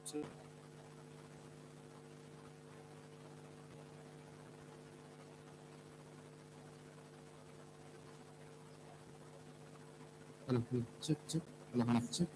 So, hello, hello, check, check. Hello, mic check.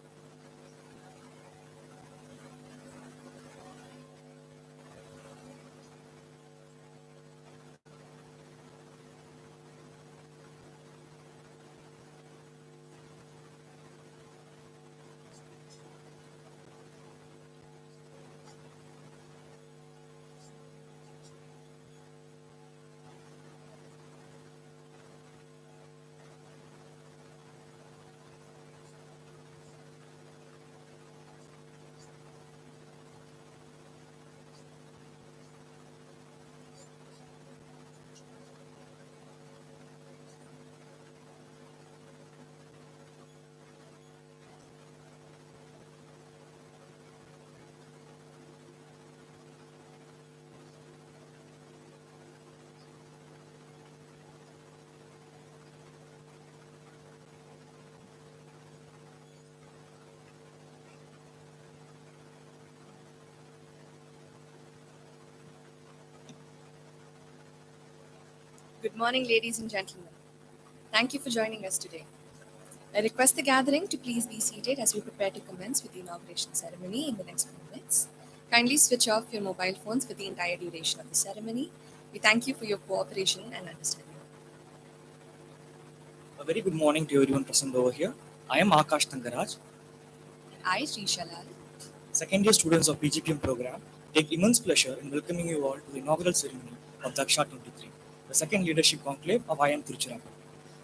Good morning, ladies and gentlemen. Thank you for joining us today. I request the gathering to please be seated as we prepare to commence with the inauguration ceremony in the next few minutes. Kindly switch off your mobile phones for the entire duration of the ceremony. We thank you for your cooperation and understanding. A very good morning to everyone present over here. I am Akash Tangaraj. I, Sri Shalal, Second year students of PGPM program take immense pleasure in welcoming you all to the inaugural ceremony of Daksha 23, the second leadership conclave of IIM Tiruchirappalli.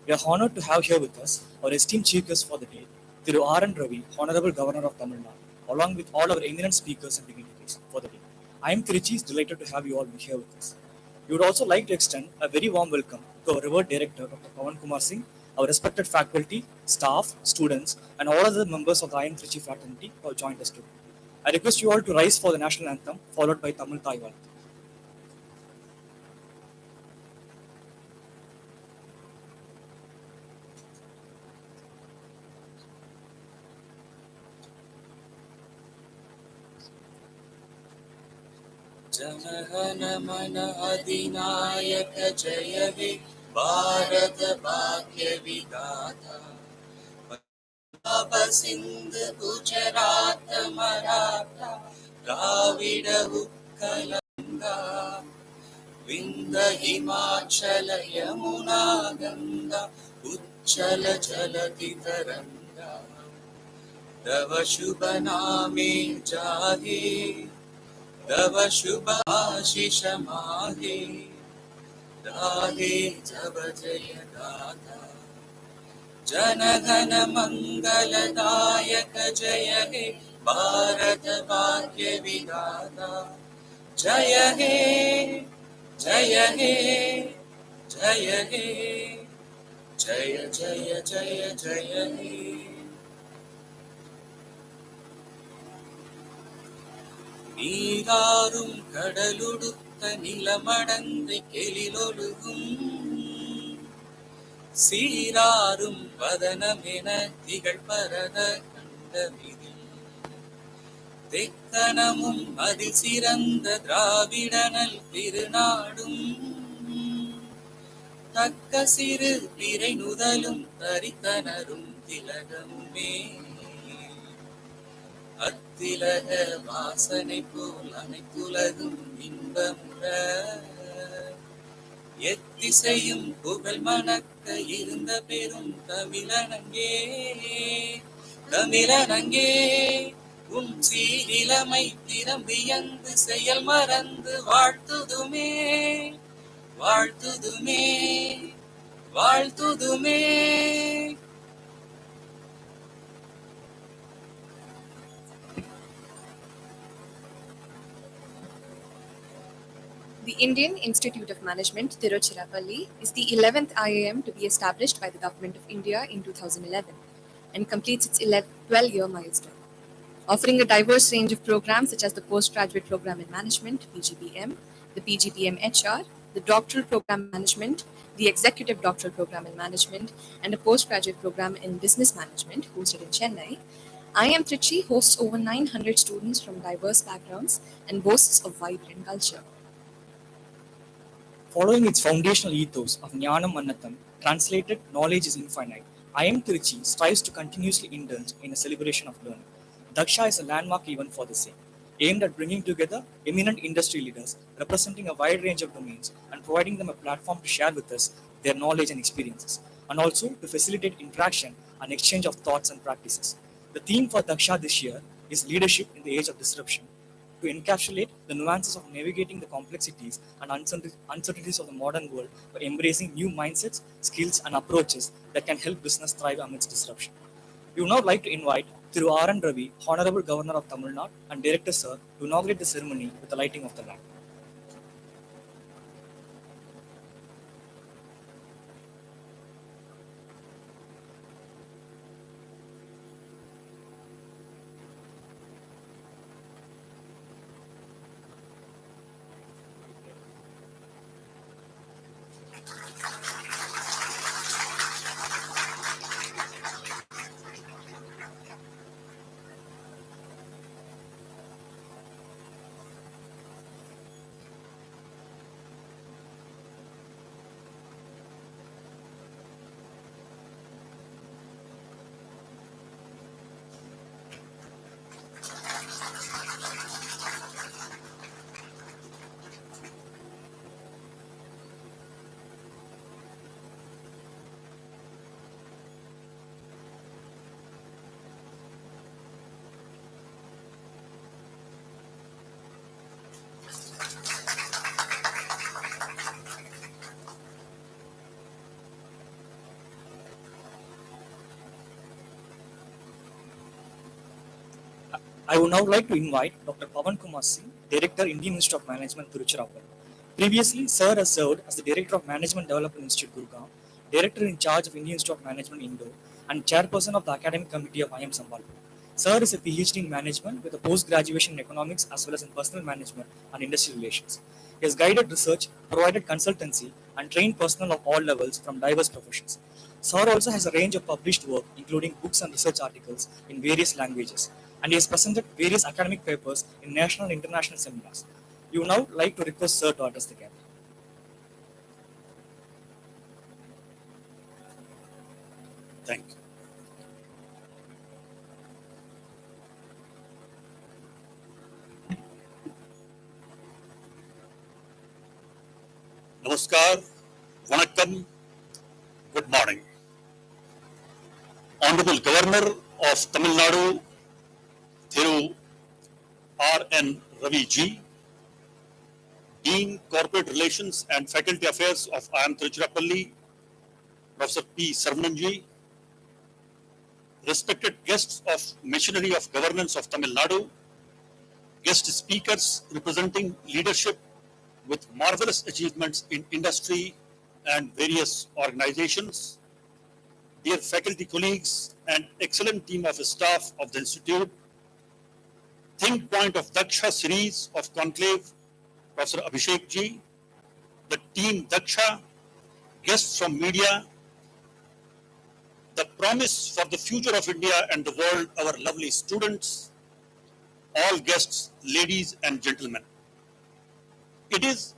We are honored to have here with us our esteemed chief guest for the day, Thiru R. N. Ravi, Honorable Governor of Tamil Nadu, along with all our eminent speakers and dignitaries for the day. I am Tiruchi is delighted to have you all be here with us. We would also like to extend a very warm welcome to our revered director, Dr. Pawan Kumar Singh, our respected faculty, staff, students, and all other members of the IIM Trichy fraternity who have joined us today. I request you all to rise for the national anthem, followed by Tamil Taiwan. जनगण मन अधिनायक जय हे भारत भाग्य विधाता पंजाब सिंध गुजरात मराठा द्राविड उत्कल गंगा विंध्य हिमाचल यमुना गंगा उच्चल जलधि तरंगा तव शुभ नामे जाहे तव शुभ आशीष माहे राहे जब जय गाथा जनगण मंगलदायक जय हे भारत भाग्य विधाता जय हे जय हे जय हे जय जय जय जय हे நீராறும் கடலுடுத்த நிலமடந்தை கெளிலொழுகும் சீராறும் வதனமென திகழ்பரத கண்டமிதில் தெக்கணமும் அதில் சிறந்த திராவிடனல் திருநாடும் தக்க சிறு பிறை நுதலும் தரித்தனரும் திலகமுமே அத்திலக வாசனை போல் அனைத்துலகும் இன்பமுற எத்திசையும் புகழ் மணக்க இருந்த பெரும் தமிழனங்கே தமிழனங்கே உன் சீரிலமை திறம்பியந்து செயல் மறந்து வாழ்த்துதுமே வாழ்த்துதுமே வாழ்த்துதுமே. The Indian Institute of Management, Tiruchirappalli, is the 11th IIM to be established by the Government of India in 2011 and completes its 12-year milestone. Offering a diverse range of programs such as the Postgraduate Program in Management, PGPM, the PGPM HR, the Doctoral Program in Management, the Executive Doctoral Program in Management, and a Postgraduate Program in Business Management hosted in Chennai, IIM Trichy hosts over 900 students from diverse backgrounds and boasts a vibrant culture. Following its foundational ethos of Jnanam Annatham, translated knowledge is infinite, IIM Trichy strives to continuously indulge in a celebration of learning. Daksha is a landmark event for the same, aimed at bringing together eminent industry leaders representing a wide range of domains and providing them a platform to share with us their knowledge and experiences, and also to facilitate interaction and exchange of thoughts and practices. The theme for Daksha this year is Leadership in the Age of Disruption, to encapsulate the nuances of navigating the complexities and uncertainties of the modern world by embracing new mindsets, skills, and approaches that can help business thrive amidst disruption. We would now like to invite Thiru R.N. Ravi, Honorable Governor of Tamil Nadu and Director Sir, to inaugurate the ceremony with the lighting of the lamp. I would now like to invite Dr. Pavan Kumar Singh, Director, Indian Institute of Management, Tiruchirappalli. Previously, Sir has served as the Director of Management Development Institute, Gurgaon, Director in charge of Indian Institute of Management, Indore, and Chairperson of the Academic Committee of IIM Sambalpur. Sir is a PhD in Management with a post-graduation in Economics as well as in Personal Management and Industry Relations. He has guided research, provided consultancy, and trained personnel of all levels from diverse professions. Sir also has a range of published work, including books and research articles in various languages, and he has presented various academic papers in national and international seminars. We would now like to request Sir to address the gathering. Thank you. Namaskar, Vanakkam, good morning. Honorable Governor of Tamil Nadu, Thiru R.N. Ravi Ji, Dean Corporate Relations and Faculty Affairs of IIM Tiruchirappalli, Professor P. Sarvananji, respected guests of Machinery of Governance of Tamil Nadu, guest speakers representing leadership with marvelous achievements in industry and various organizations, dear faculty colleagues and excellent team of staff of the Institute, Think Point of Daksha series of Conclave, Professor Abhishek Ji, the team Daksha, guests from media, the promise for the future of India and the world, our lovely students, all guests, ladies and gentlemen. It is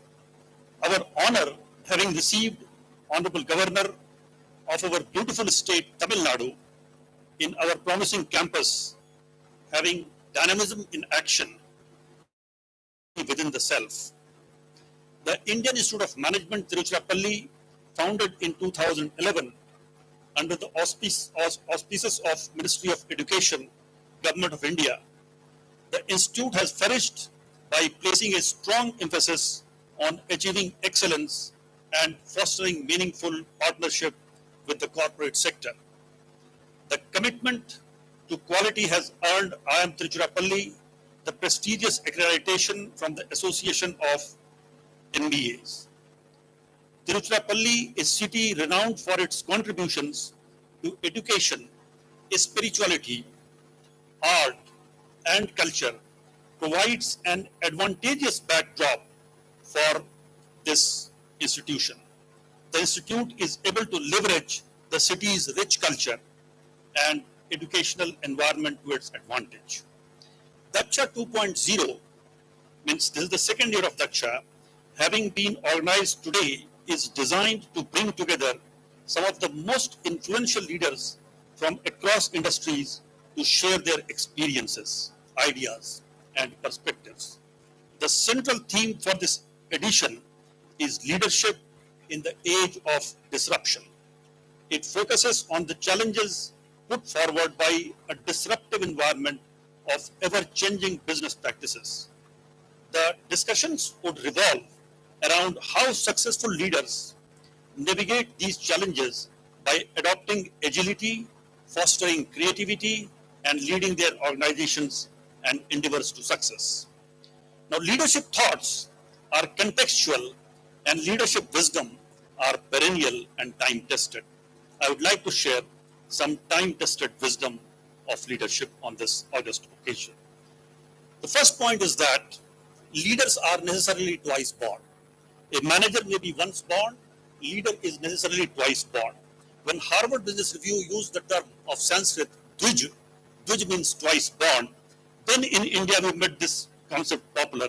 our honor having received Honorable Governor of our beautiful state, Tamil Nadu, in our promising campus, having dynamism in action within the self. The Indian Institute of Management, Tiruchirappalli, founded in 2011 under the auspices of Ministry of Education, Government of India. The Institute has flourished by placing a strong emphasis on achieving excellence and fostering meaningful partnership with the corporate sector. The commitment to quality has earned IIM Tiruchirappalli the prestigious accreditation from the Association of MBAs. Tiruchirappalli is a city renowned for its contributions to education, spirituality, art, and culture, provides an advantageous backdrop for this institution. The institute is able to leverage the city's rich culture and educational environment to its advantage. Daksha 2.0 means this is the second year of Daksha, having been organized today, is designed to bring together some of the most influential leaders from across industries to share their experiences, ideas, and perspectives. The central theme for this edition is leadership in the age of disruption. It focuses on the challenges put forward by a disruptive environment of ever-changing business practices. The discussions would revolve around how successful leaders navigate these challenges by adopting agility, fostering creativity, and leading their organizations and endeavors to success. Now, leadership thoughts are contextual and leadership wisdom are perennial and time-tested. I would like to share some time-tested wisdom of leadership on this August occasion. The first point is that leaders are necessarily twice born. A manager may be once born, leader is necessarily twice born. When Harvard Business Review used the term of Sanskrit, Dvij means twice born, then in India we made this concept popular.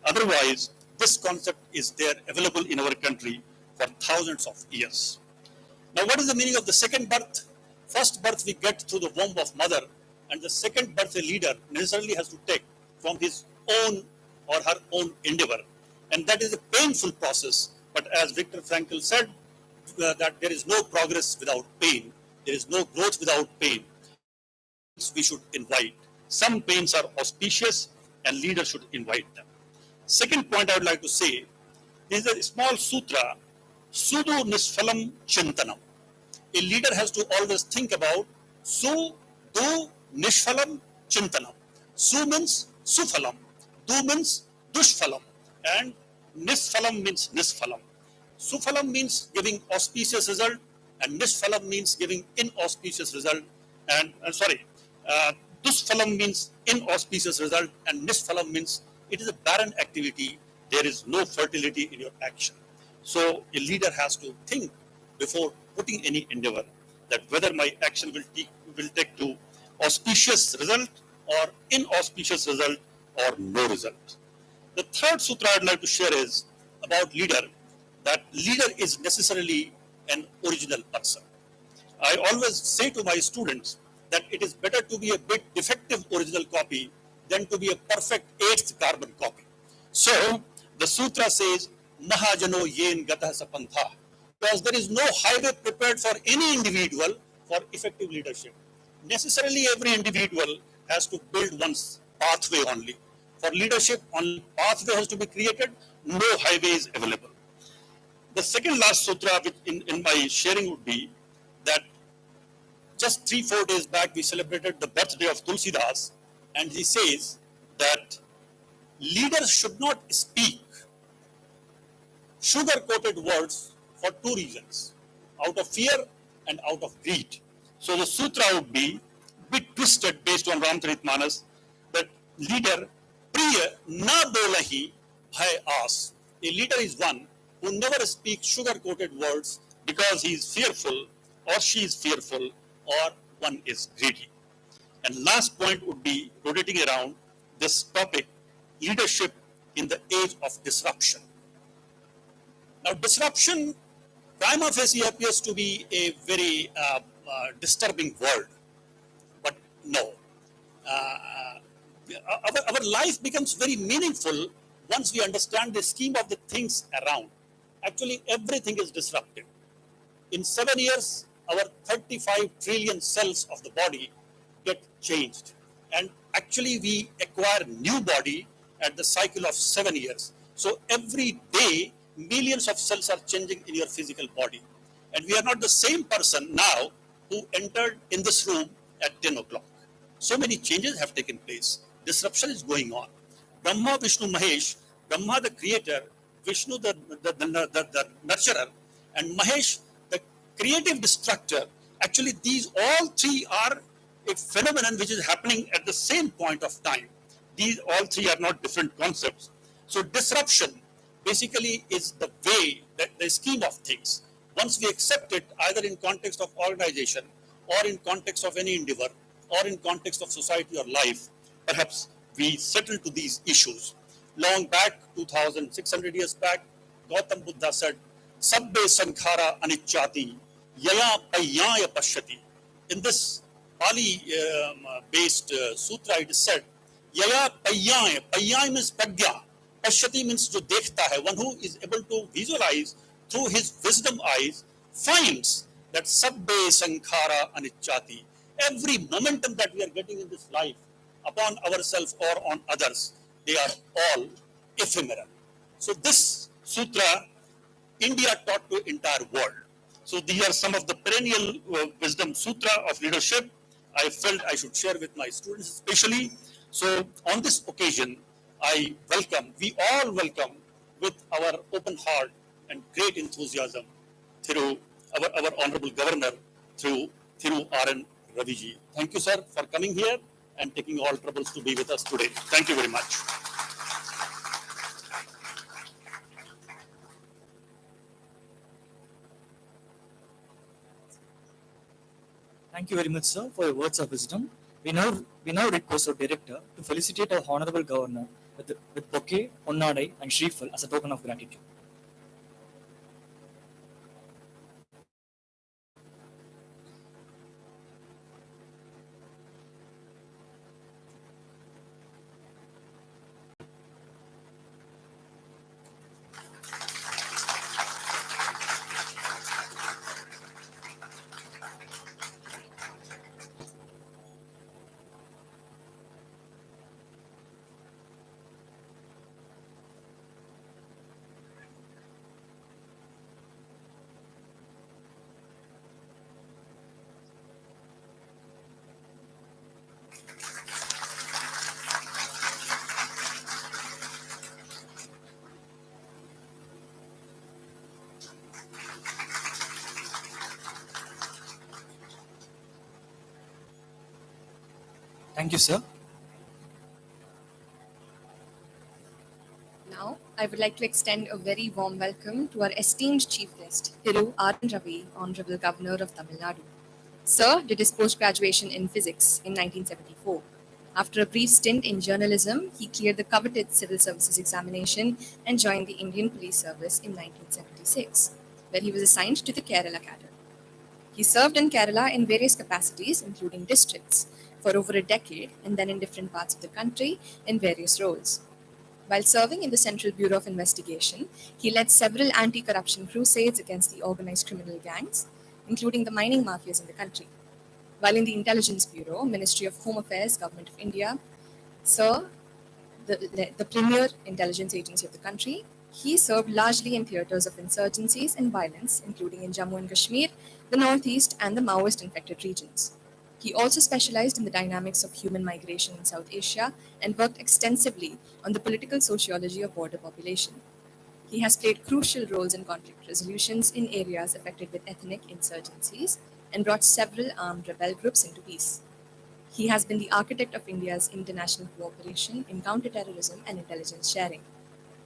Otherwise, this concept is there available in our country for thousands of years. Now, what is the meaning of the second birth? First birth we get through the womb of mother, and the second birth a leader necessarily has to take from his own or her own endeavor. And that is a painful process. But as Viktor Frankl said, that there is no progress without pain. There is no growth without pain. We should invite. Some pains are auspicious and leaders should invite them. Second point I would like to say is a small sutra, Sudu Nishphalam Chintanam. A leader has to always think about Su, Du, Nishphalam, Chintanam. Su means Suphalam, Du means Dushphalam, and Nishphalam means Nisphalam. Suphalam means giving auspicious result, and Nishphalam means giving inauspicious result. And Dushphalam means inauspicious result, and Nishphalam means it is a barren activity. There is no fertility in your action. So a leader has to think before putting any endeavor that whether my action will take to auspicious result or inauspicious result or no result. The third sutra I'd like to share is about leader, that leader is necessarily an original person. I always say to my students that it is better to be a bit defective original copy than to be a perfect eighth carbon copy. So the sutra says, Mahajano yen gatah sapantha, because there is no highway prepared for any individual for effective leadership. Necessarily every individual has to build one's pathway only. For leadership, only pathway has to be created, no highway is available. The second last sutra which in my sharing would be that just 3-4 days back we celebrated the birthday of Tulsidas, and he says that leaders should not speak sugar-coated words for two reasons, out of fear and out of greed. So the sutra would be a bit twisted based on Ramcharitmanas, that leader priya na bolahi bhai aas. A leader is one who never speaks sugar-coated words because he is fearful or she is fearful or one is greedy. And last point would be rotating around this topic, leadership in the age of disruption. Now, disruption prima facie appears to be a very disturbing word, but no. Our life becomes very meaningful once we understand the scheme of the things around. Actually, everything is disrupted. In 7 years, our 35 trillion cells of the body get changed. And actually, we acquire new body at the cycle of 7 years. So every day, millions of cells are changing in your physical body. And we are not the same person now who entered in this room at 10 o'clock. So many changes have taken place. Disruption is going on. Brahma, Vishnu, Mahesh, Brahma the creator, Vishnu the nurturer, and Mahesh the creative destructor. Actually, these all three are a phenomenon which is happening at the same point of time. These all three are not different concepts. So disruption basically is the way, the scheme of things. Once we accept it, either in context of organization or in context of any endeavor, or in context of society or life, perhaps we settle to these issues. Long back, 2,600 years back, Gautam Buddha said, Sabbe Sankhara Anichati, Yaya Payaya Pashyati. In this Pali-based sutra, it is said, Yaya Payaya, Payaya means Pragya, Pashyati means jo dekhta hai, one who is able to visualize through his wisdom eyes, finds that Sabbe Sankhara Anichati. Every momentum that we are getting in this life upon ourselves or on others, they are all ephemeral. So this sutra, India taught to entire world. So these are some of the perennial wisdom sutra of leadership I felt I should share with my students especially. So on this occasion, we all welcome with our open heart and great enthusiasm through our Honorable Governor, through R.N. Raviji. Thank you, sir, for coming here and taking all troubles to be with us today. Thank you very much. Thank you very much, sir, for your words of wisdom. We now request our director to felicitate our honorable governor with bouquet, onnadai, and shrifal as a token of gratitude. Thank you, sir. Now, I would like to extend a very warm welcome to our esteemed chief guest, Thiru R.N. Ravi, Honorable Governor of Tamil Nadu. Sir did his post-graduation in physics in 1974. After a brief stint in journalism, he cleared the coveted civil services examination and joined the Indian Police Service in 1976, where he was assigned to the Kerala cadre. He served in Kerala in various capacities, including districts, for over a decade and then in different parts of the country in various roles. While serving in the Central Bureau of Investigation, he led several anti-corruption crusades against the organized criminal gangs, including the mining mafias in the country. While in the Intelligence Bureau, Ministry of Home Affairs, Government of India, Sir, the premier intelligence agency of the country, he served largely in theaters of insurgencies and violence, including in Jammu and Kashmir, the Northeast, and the Maoist-infected regions. He also specialized in the dynamics of human migration in South Asia and worked extensively on the political sociology of border population. He has played crucial roles in conflict resolutions in areas affected with ethnic insurgencies and brought several armed rebel groups into peace. He has been the architect of India's international cooperation in counterterrorism and intelligence sharing.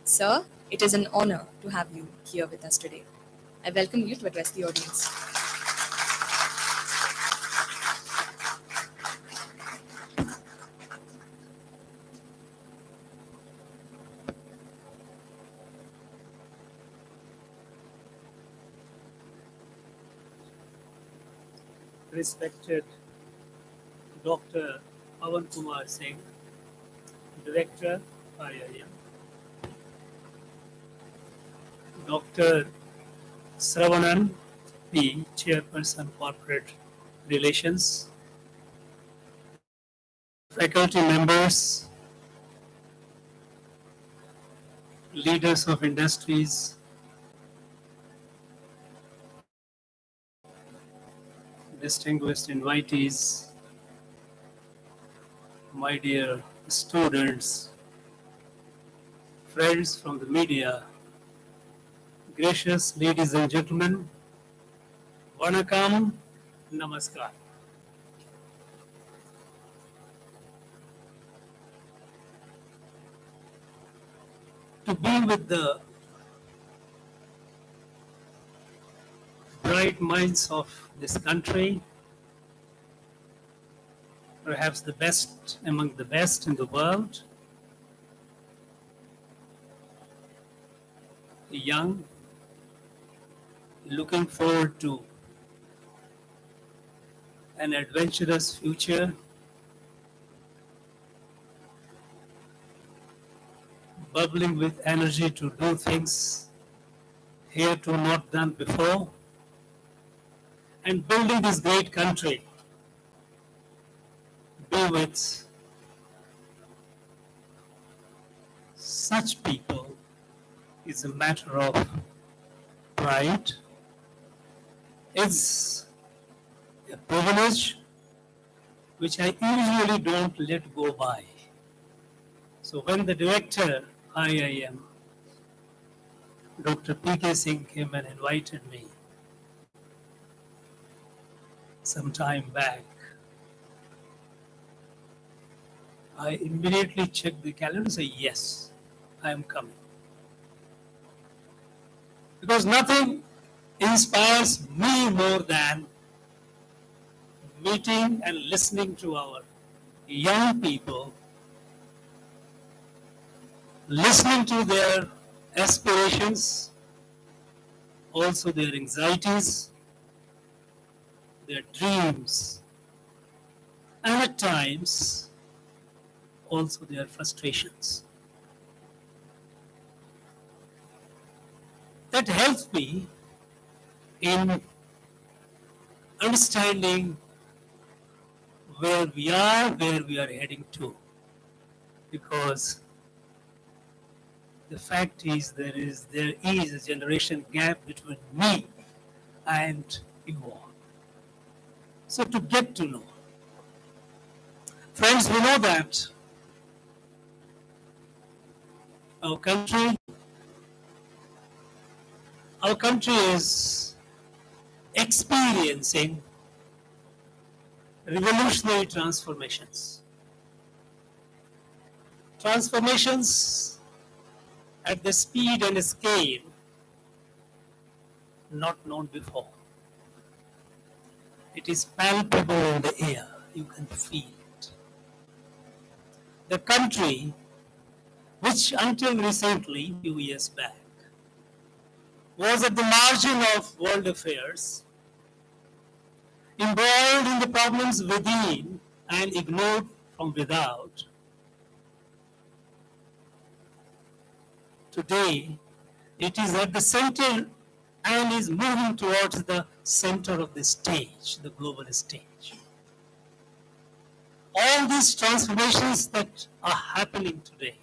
Sir, it is an honor to have you here with us today. I welcome you to address the audience. Respected Dr. Pawan Kumar Singh, Director, IIM, Dr. Sravanan P, Chairperson, Corporate Relations, faculty members, leaders of industries, distinguished invitees, my dear students, friends from the media, gracious ladies and gentlemen, Vanakkam, Namaskar. To be with the bright minds of this country perhaps the best among the best in the world, young, looking forward to an adventurous future, bubbling with energy to do things heretofore not done before, and building this great country. Be with such people is a matter of pride. It's a privilege which I usually don't let go by. So when the director, IIM, Dr. P.K. Singh came and invited me some time back, I immediately checked the calendar and said, yes, I am coming. Because nothing inspires me more than meeting and listening to our young people, listening to their aspirations, also their anxieties, their dreams, and at times also their frustrations. That helps me in understanding where we are heading to. Because the fact is there is a generation gap between me and you all. So to get to know. Friends, we know that our country is experiencing revolutionary transformations. Transformations at the speed and scale not known before. It is palpable in the air. You can feel it. The country, which until recently, few years back, was at the margin of world affairs, embroiled in the problems within and ignored from without. Today, it is at the center and is moving towards the center of the stage, the global stage. All these transformations that are happening today,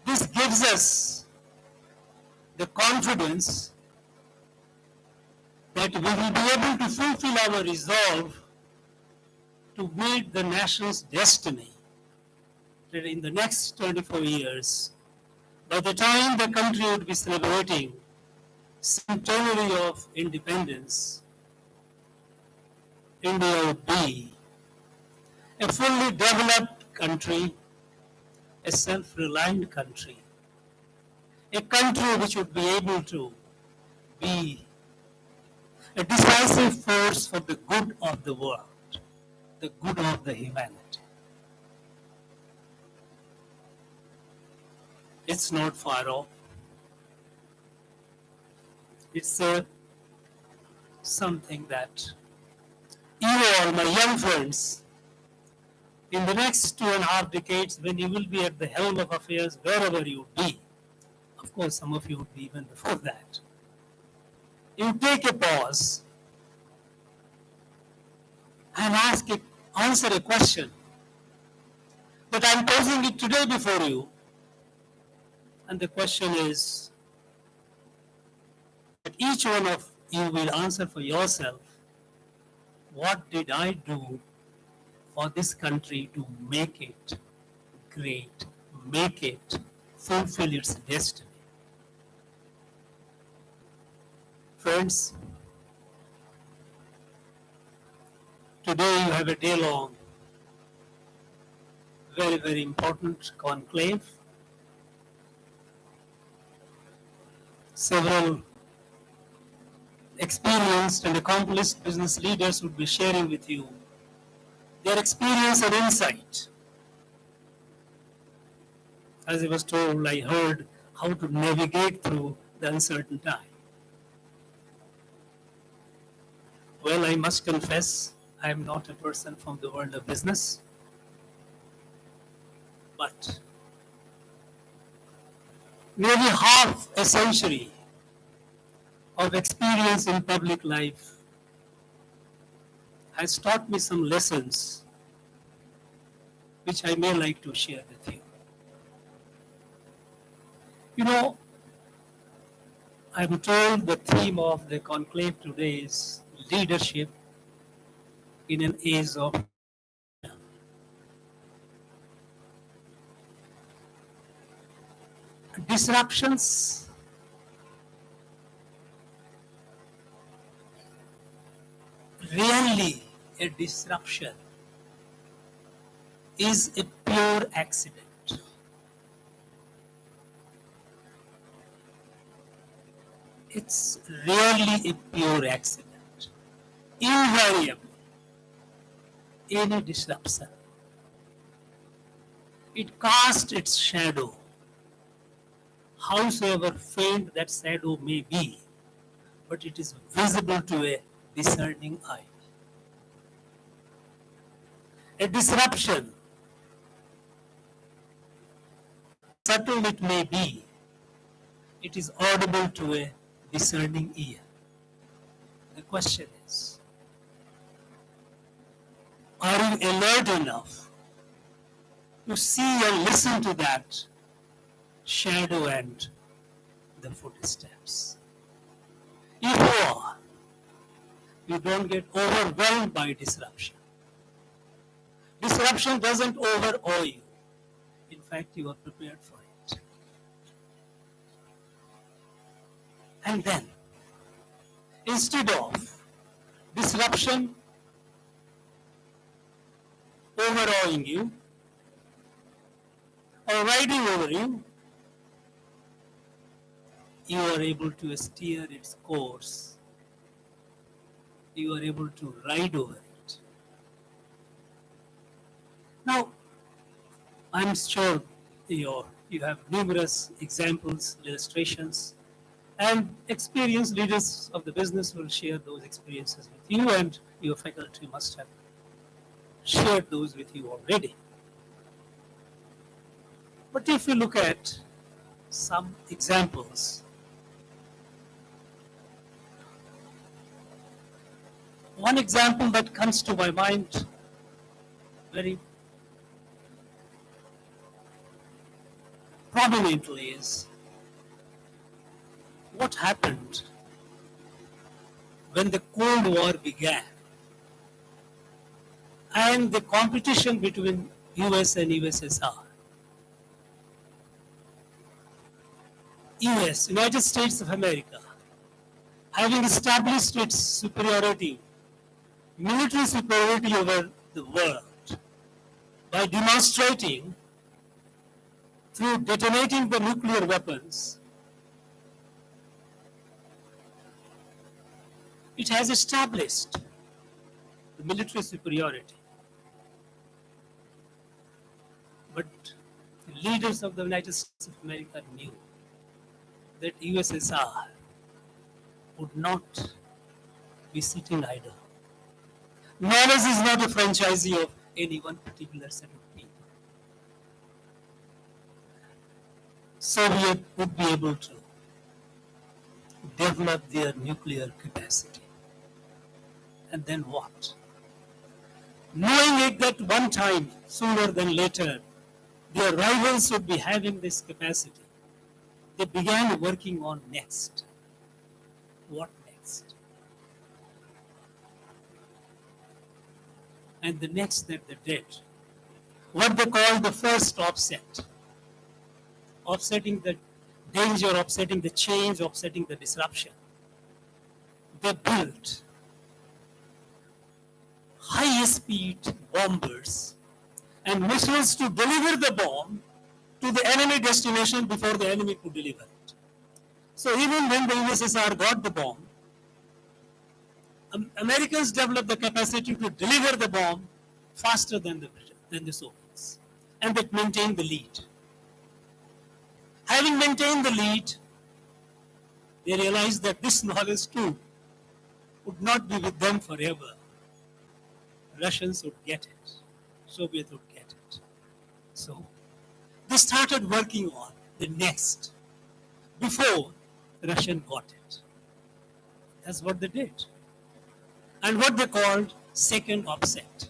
this gives us the confidence that we will be able to fulfill our resolve to meet the nation's destiny, that in the next 24 years, by the time the country would be celebrating centenary of independence, India would be a fully developed country, a self-reliant country, a country which would be able to be a decisive force for the good of the world, the good of the humanity. It's not far off. It's something that you all, my young friends, in the next 2.5 decades, when you will be at the helm of affairs, wherever you be, of course, some of you would be even before that, you take a pause and answer a question. But I'm posing it today before you. And the question is that each one of you will answer for yourself, what did I do for this country to make it great, make it fulfill its destiny? Friends, today you have a day-long, very, very important conclave. Several experienced and accomplished business leaders would be sharing with you their experience and insight. As I was told, I heard how to navigate through the uncertain time. Well, I must confess, I am not a person from the world of business, but nearly half a century of experience in public life has taught me some lessons which I may like to share with you. You know, I'm told the theme of the conclave today is leadership in an age of disruptions. Rarely a disruption is a pure accident. It's rarely a pure accident. Invariably, any disruption, it casts its shadow, howsoever faint that shadow may be, but it is visible to a discerning eye. A disruption, subtle it may be, it is audible to a discerning ear. The question is, are you alert enough to see and listen to that shadow and the footsteps? If you are, you don't get overwhelmed by disruption. Disruption doesn't overawe you. In fact, you are prepared for it. And then, instead of disruption overawing you or riding over you, you are able to steer its course. You are able to ride over it. Now, I'm sure you have numerous examples, illustrations, and experienced leaders of the business will share those experiences with you, and your faculty must have shared those with you already. But if you look at some examples, one example that comes to my mind very prominently is what happened when the Cold War began and the competition between US and USSR. US, United States of America, having established its superiority, military superiority over the world by demonstrating through detonating the nuclear weapons, it has established the military superiority. But the leaders of the United States of America knew that USSR would not be sitting idle. Knowledge is not a franchisee of any one particular set of people. Soviet would be able to develop their nuclear capacity. And then what? Knowing it that one time, sooner than later, their rivals would be having this capacity, they began working on next. What next? And the next that they did, what they call the first offset. Offsetting the danger, offsetting the change, offsetting the disruption. They built high-speed bombers and missiles to deliver the bomb to the enemy destination before the enemy could deliver it. So even when the USSR got the bomb, Americans developed the capacity to deliver the bomb faster than the Soviets, and that maintained the lead. Having maintained the lead, they realized that this knowledge too would not be with them forever. Russians would get it, Soviets would get it. So they started working on the next before Russian got it. That's what they did. And what they called second offset.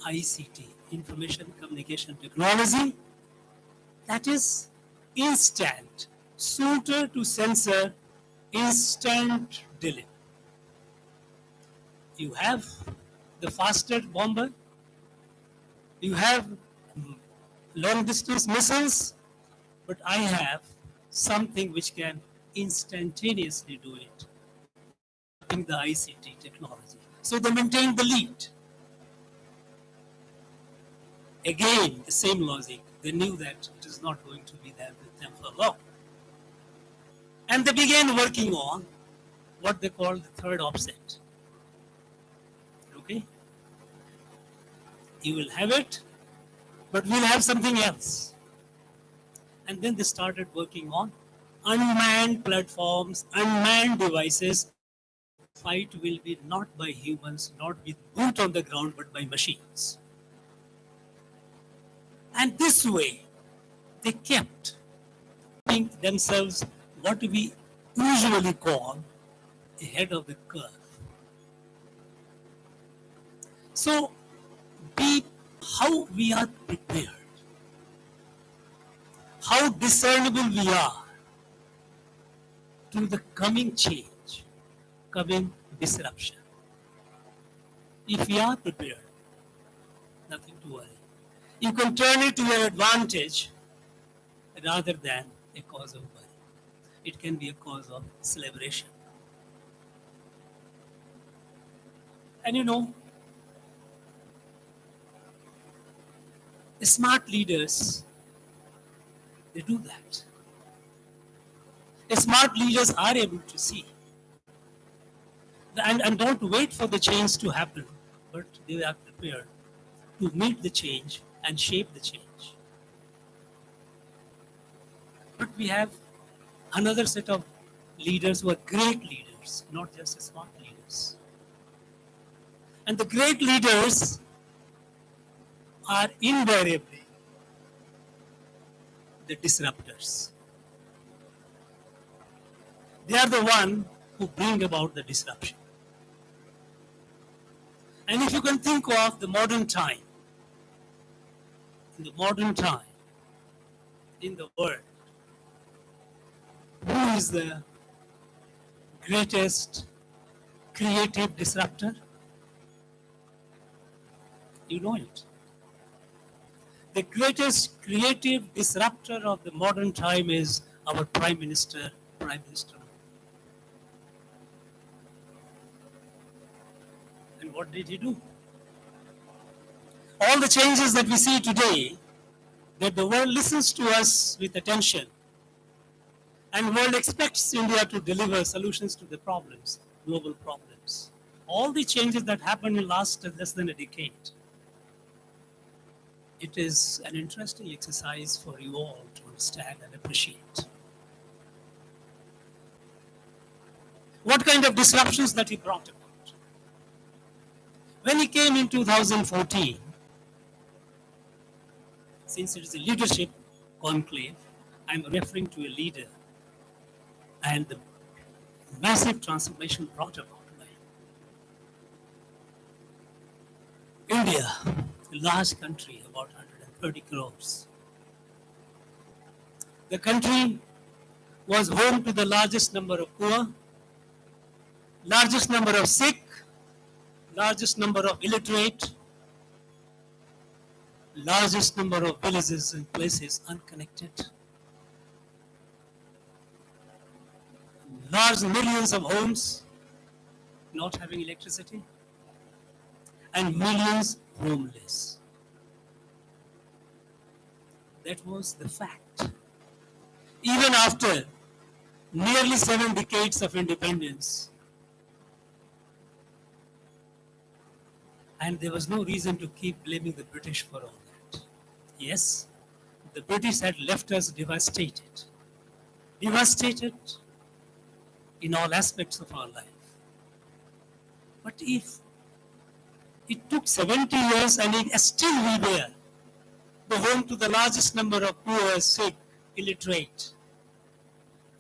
ICT, Information Communication Technology, that is instant, shooter to sensor, instant delivery. You have the faster bomber, you have long distance missiles, but I have something which can instantaneously do it in the ICT technology. So they maintained the lead. Again, the same logic. They knew that it is not going to be there with them for long. And they began working on what they call the third offset. Okay? You will have it, but we'll have something else. And then they started working on unmanned platforms, unmanned devices. Fight will be not by humans, not with boot on the ground, but by machines. And this way, they kept themselves what we usually call ahead of the curve. So, how we are prepared, how discernible we are to the coming change, coming disruption. If we are prepared, nothing to worry. You can turn it to your advantage rather than a cause of worry. It can be a cause of celebration. And you know, smart leaders, they do that. Smart leaders are able to see and don't wait for the change to happen, but they are prepared to meet the change and shape the change. But we have another set of leaders who are great leaders, not just smart leaders. And the great leaders are invariably the disruptors. They are the one who bring about the disruption. And if you can think of the modern time, in the modern time, in the world, who is the greatest creative disruptor? You know it. The greatest creative disruptor of the modern time is our Prime Minister. And what did he do? All the changes that we see today, that the world listens to us with attention, and the world expects India to deliver solutions to the problems, global problems. All the changes that happened in last less than a decade, it is an interesting exercise for you all to understand and appreciate. What kind of disruptions that he brought about? When he came in 2014, since it is a leadership conclave, I'm referring to a leader and the massive transformation brought about by India, a large country, about 130 crores. The country was home to the largest number of poor, largest number of sick, largest number of illiterate, largest number of villages and places unconnected, large millions of homes not having electricity, and millions homeless. That was the fact. Even after nearly 7 decades of independence, And there was no reason to keep blaming the British for all that. Yes, the British had left us devastated. Devastated in all aspects of our life. But if it took 70 years and still we were the home to the largest number of poor, sick, illiterate,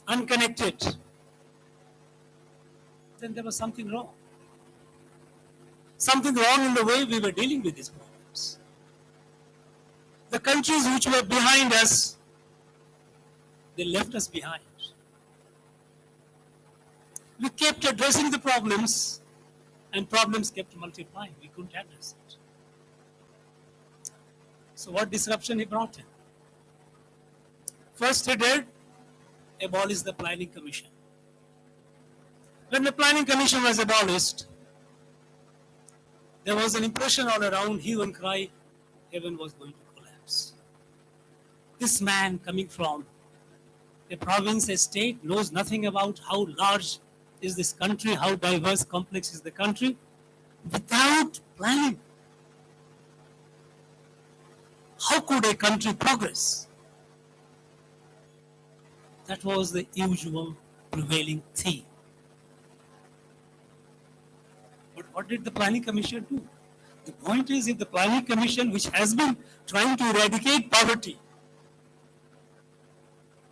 unconnected, then there was something wrong. Something wrong in the way we were dealing with these problems. The countries which were behind us, they left us behind. We kept addressing the problems, and problems kept multiplying. We couldn't address it. So what disruption he brought in? First he did abolish the Planning Commission. When the Planning Commission was abolished, there was an impression all around, hue and cry, heaven was going to collapse. This man coming from a province, a state, knows nothing about how large is this country, how diverse, complex is the country, without planning. How could a country progress? That was the usual prevailing theme. But what did the Planning Commission do? The point is, if the Planning Commission, which has been trying to eradicate poverty,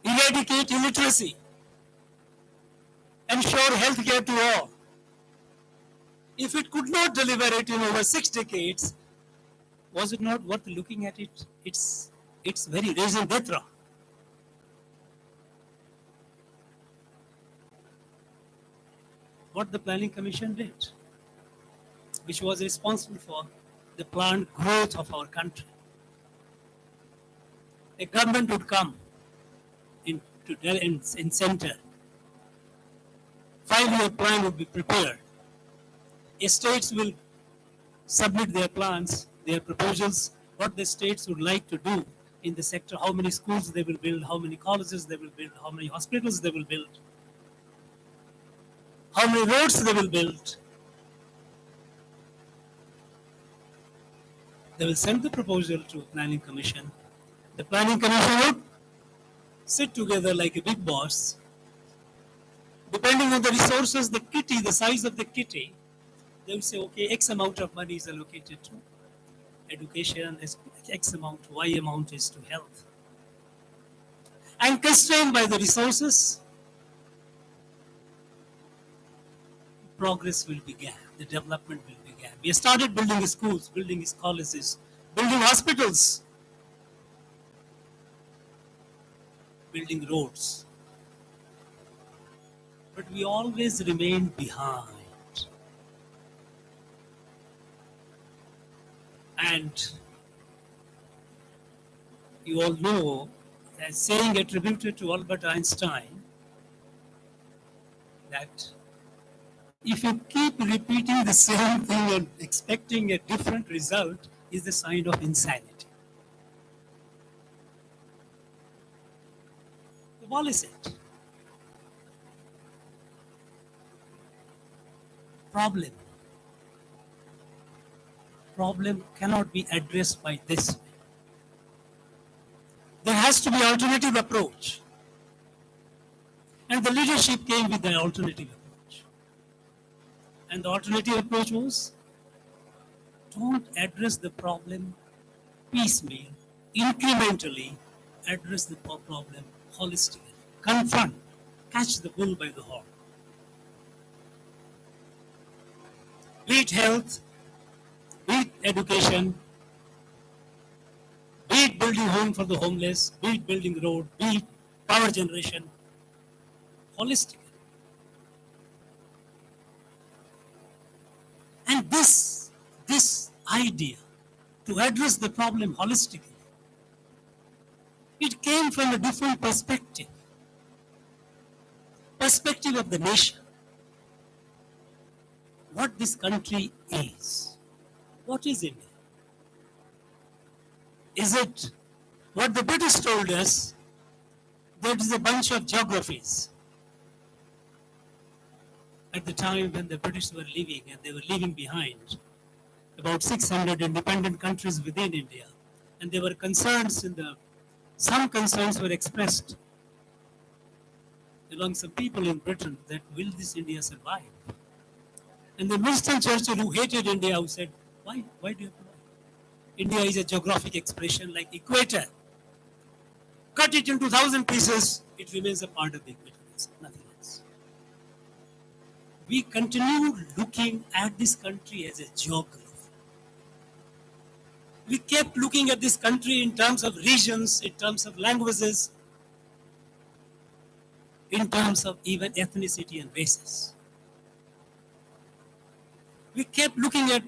eradicate illiteracy, ensure health care to all, if it could not deliver it in over 6 decades, was it not worth looking at it? Its very raison d'etre. What the Planning Commission did, which was responsible for the planned growth of our country. A government would come in center. 5-year plan would be prepared. States will submit their plans, their proposals, what the states would like to do in the sector, how many schools they will build, how many colleges they will build, how many hospitals they will build, how many roads they will build. They will send the proposal to Planning Commission. The Planning Commission would sit together like a big boss. Depending on the resources, the kitty, the size of the kitty, they will say, okay, X amount of money is allocated to education, X amount, Y amount is to health. And constrained by the resources, progress will begin, the development will begin. We started building schools, building colleges, building hospitals, building roads. But we always remain behind. And you all know that saying attributed to Albert Einstein, that if you keep repeating the same thing and expecting a different result is the sign of insanity. What is it? Problem cannot be addressed by this way. There has to be alternative approach. And the leadership came with an alternative approach. And the alternative approach was, don't address the problem piecemeal, incrementally, address the problem holistically. Confront, catch the bull by the horn. Be it health, be it education, be it building home for the homeless, be it building road, be it power generation, holistically. And this idea to address the problem holistically, it came from a different perspective of the nation. What this country is. What is India? Is it what the British told us, that is a bunch of geographies? At the time when the British were leaving, and they were leaving behind about 600 independent countries within India. And there were concerns some concerns were expressed among some people in Britain that will this India survive? And then Winston Churchill, who hated India, who said, why do you have to lie? India is a geographic expression like equator. Cut it into 1,000 pieces, it remains a part of the equator, it's nothing else. We continue looking at this country as a geography. We kept looking at this country in terms of regions, in terms of languages, in terms of even ethnicity and races. We kept looking at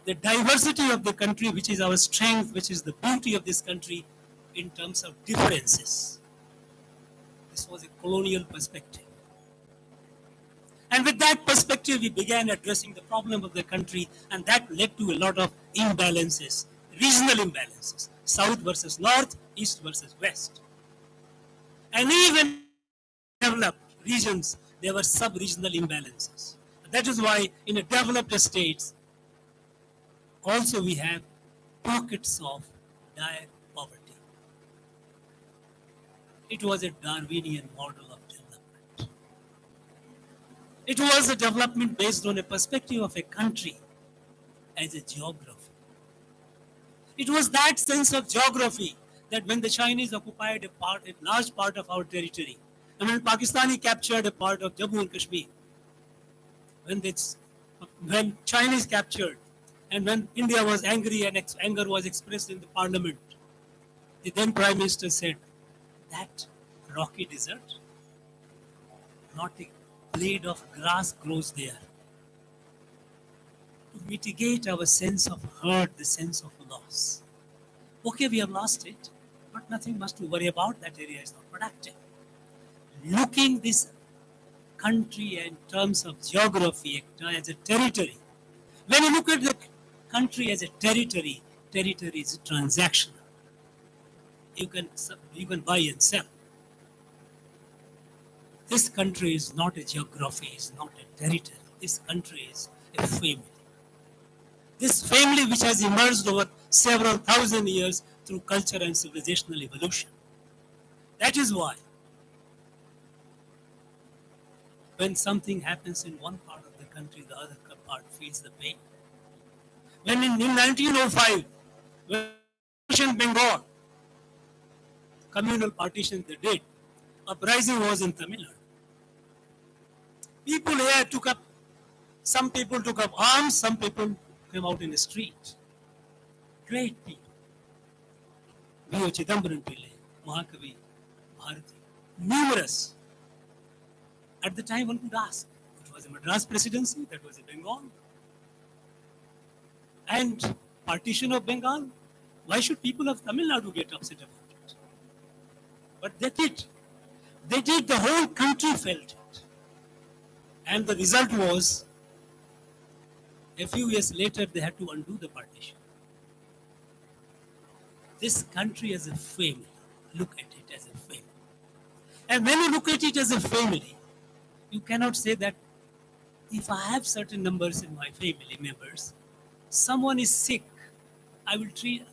the diversity of the country, which is our strength, which is the beauty of this country, in terms of differences. This was a colonial perspective. And with that perspective, we began addressing the problem of the country, and that led to a lot of imbalances, regional imbalances, south versus north, east versus west. And even developed regions, there were sub-regional imbalances. That is why in a developed states, also we have pockets of dire poverty. It was a Darwinian model of development. It was a development based on a perspective of a country as a geography. It was that sense of geography that when the Chinese occupied a large part of our territory, and when Pakistani captured a part of Jammu and Kashmir, when Chinese captured, and when India was angry and anger was expressed in the parliament, the then Prime Minister said, that rocky desert, not a blade of grass grows there. To mitigate our sense of hurt, the sense of loss. Okay, we have lost it, but nothing much to worry about. That area is not productive. Looking this country in terms of geography as a territory. When you look at the country as a territory, territory is transactional. You can buy and sell. This country is not a geography, is not a territory. This country is a family. This family which has emerged over several thousand years through culture and civilizational evolution. That is why when something happens in one part of the country, the other part feels the pain. When in 1905, when in Bengal, communal partition they did, uprising was in Tamil Nadu. People here some people took up arms, some people came out in the street. Great people. V.O. Chidambaram Pillai, Mahakavi, Bharati, numerous. At the time, one could ask, it was a Madras presidency, that was a Bengal. And partition of Bengal, why should people of Tamil Nadu get upset about it? But they did. They did, the whole country felt it. And the result was, a few years later, they had to undo the partition. This country as a family, look at it as a family. And when you look at it as a family, you cannot say that if I have certain numbers in my family members, someone is sick, I will take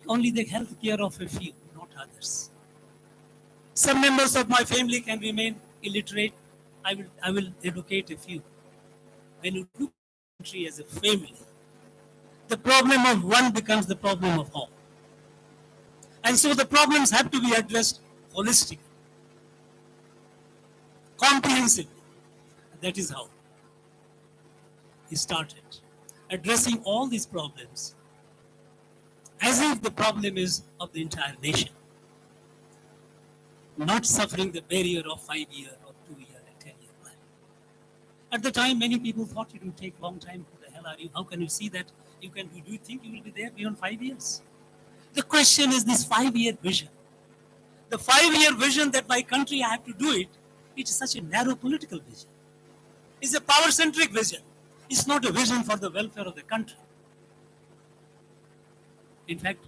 only the health care of a few, not others. Some members of my family can remain illiterate, I will educate a few. When you look at the country as a family, the problem of one becomes the problem of all. And so the problems have to be addressed holistically, comprehensively. That is how he started addressing all these problems as if the problem is of the entire nation, not suffering the barrier of 5-year or 2-year and 10-year plan. At the time, many people thought it would take a long time. Who the hell are you? How can you see that? Do you think you will be there beyond 5 years? The question is this 5-year vision. The 5-year vision that my country, I have to do it, it's such a narrow political vision. It's a power-centric vision. It's not a vision for the welfare of the country. In fact,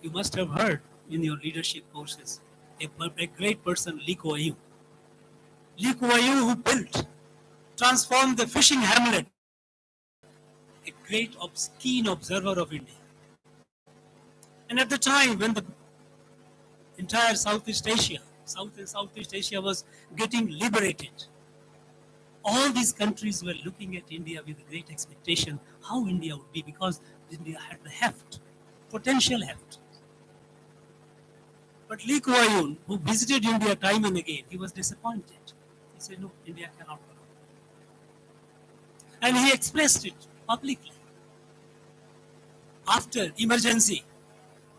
you must have heard in your leadership courses a great person, Lee Kuan Yew. Lee Kuan Yew, who transformed the fishing hamlet, a great keen observer of India. And at the time when the entire South and Southeast Asia was getting liberated, all these countries were looking at India with a great expectation how India would be, because India had the heft, potential heft. But Lee Kuan Yew, who visited India time and again, he was disappointed. He said, no, India cannot grow. And he expressed it publicly. After emergency,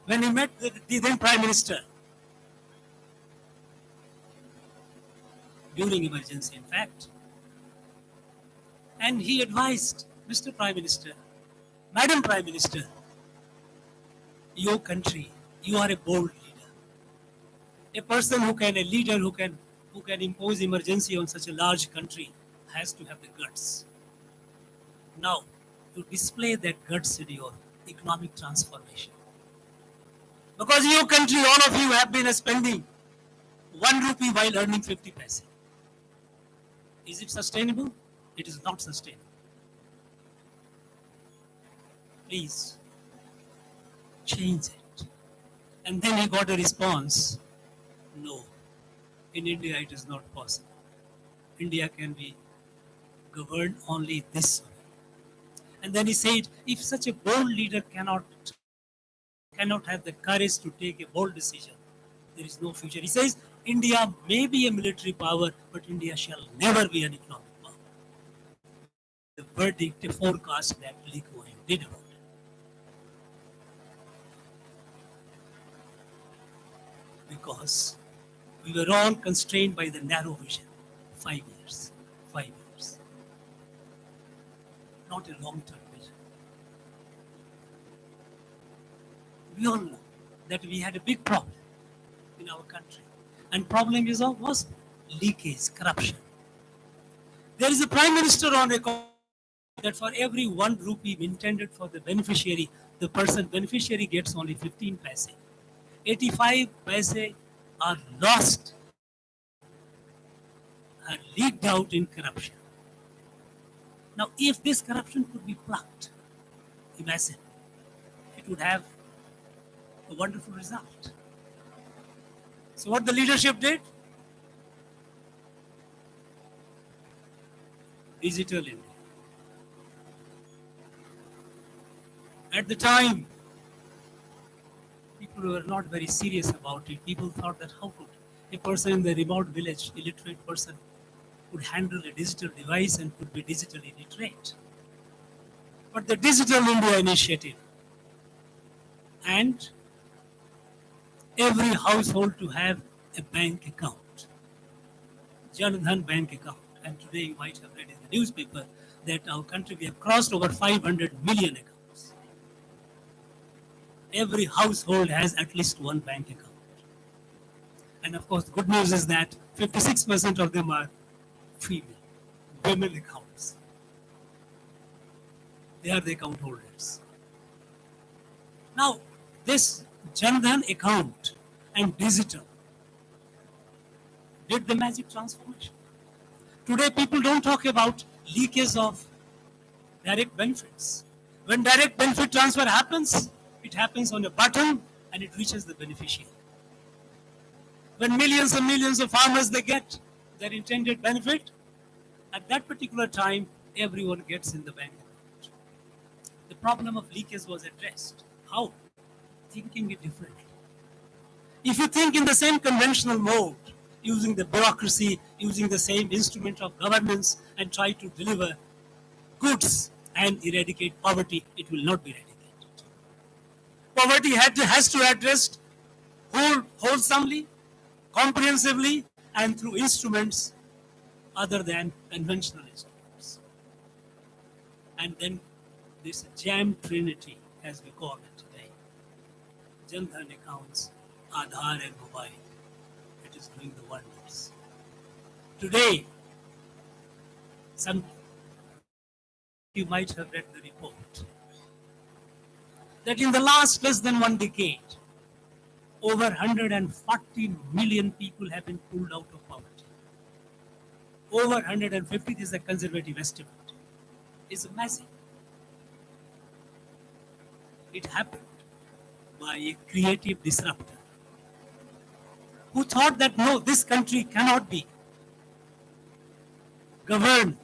when he met the then Prime Minister, during emergency in fact, and he advised, Mr. Prime Minister, Madam Prime Minister, your country, you are a bold leader. A person a leader who can impose emergency on such a large country has to have the guts. Now, to display that guts in your economic transformation. Because your country, all of you have been spending 1 rupee while earning 50 paise. Is it sustainable? It is not sustainable. Please change it. And then he got a response, no, in India it is not possible. India can be governed only this way. And then he said, if such a bold leader cannot have the courage to take a bold decision, there is no future. He says, India may be a military power, but India shall never be an economic power. The verdict, a forecast that Lee Kuan Yew did about it. Because we were all constrained by the narrow vision. 5 years. Not a long-term vision. We all know that we had a big problem in our country. And problem was leakage, corruption. There is a Prime Minister on record that for every 1 rupee intended for the beneficiary, the beneficiary gets only 15 paise. 85 paise are lost, are leaked out in corruption. Now, if this corruption could be plucked, imagine, it would have a wonderful result. So what the leadership did? Digital India. At the time, people were not very serious about it. People thought that how could a person in the remote village, illiterate person, could handle a digital device and could be digitally literate. But the Digital India initiative and every household to have a bank account, Jan Dhan bank account. And today you might have read in the newspaper that our country, we have crossed over 500 million accounts. Every household has at least one bank account. And of course, the good news is that 56% of them are female, women accounts. They are the account holders. Now, this Jan Dhan account and digital did the magic transformation. Today, people don't talk about leakage of direct benefits. When direct benefit transfer happens, it happens on a button and it reaches the beneficiary. When millions and millions of farmers, they get their intended benefit, at that particular time, everyone gets in the bank account. The problem of leakage was addressed. How? Thinking it differently. If you think in the same conventional mode, using the bureaucracy, using the same instrument of governance, and try to deliver goods and eradicate poverty, it will not be eradicated. Poverty has to be addressed wholesomely, comprehensively, and through instruments other than conventional instruments. And then this jam trinity, as we call it today, Jan Dhan accounts, Aadhaar and mobile, it is doing the wonders. Today, you might have read the report that in the last less than 1 decade, over 140 million people have been pulled out of poverty. Over 150, this is a conservative estimate. It's massive. It happened by a creative disruptor who thought that no, this country cannot be governed,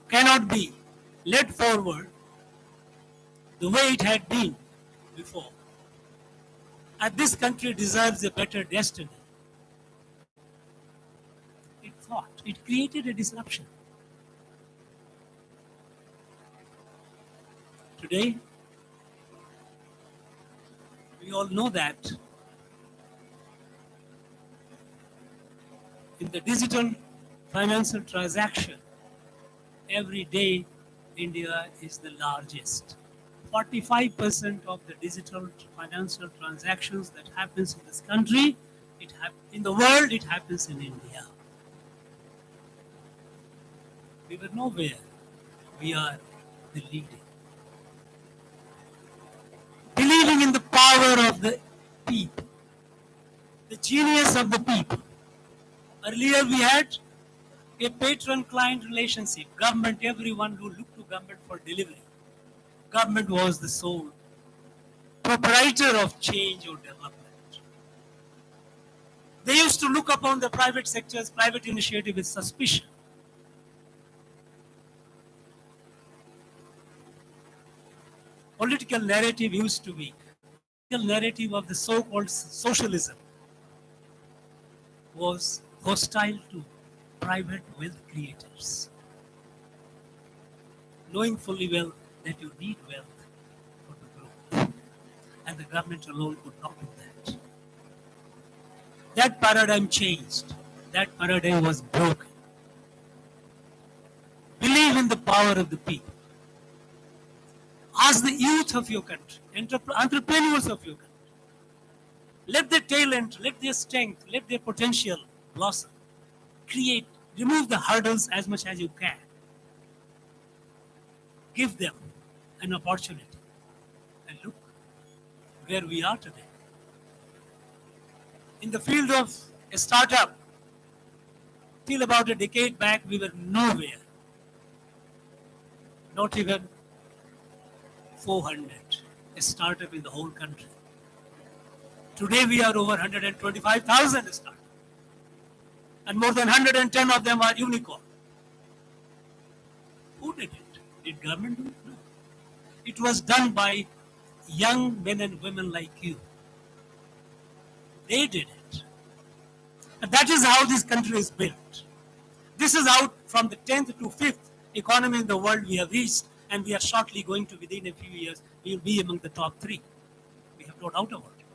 cannot be led forward the way it had been before. And this country deserves a better destiny. It thought, it created a disruption. Today, we all know that in the digital financial transaction, every day India is the largest. 45% of the digital financial transactions that happens in this country, in the world, it happens in India. We were nowhere. We are the leading. Believing in the power of the people, the genius of the people. Earlier we had a patron-client relationship. Government, everyone who looked to government for delivery. Government was the sole proprietor of change or development. They used to look upon the private sector's private initiative with suspicion. Political narrative used to be, political narrative of the so-called socialism was hostile to private wealth creators, knowing fully well that you need wealth for the growth, and the government alone could not do that. That paradigm changed. That paradigm was broken. Believe in the power of the people. Ask the youth of your country, entrepreneurs of your country. Let their talent, let their strength, let their potential blossom. Create, remove the hurdles as much as you can. Give them an opportunity. And look where we are today. In the field of a startup, till about a decade back, we were nowhere. Not even 400, a startup in the whole country. Today we are over 125,000 startups. And more than 110 of them are unicorn. Who did it? Did government do it? No. It was done by young men and women like you. They did it. And that is how this country is built. This is how from the 10th to 5th economy in the world we have reached, and we are shortly going to, within a few years, we will be among the top 3. We have no doubt about it.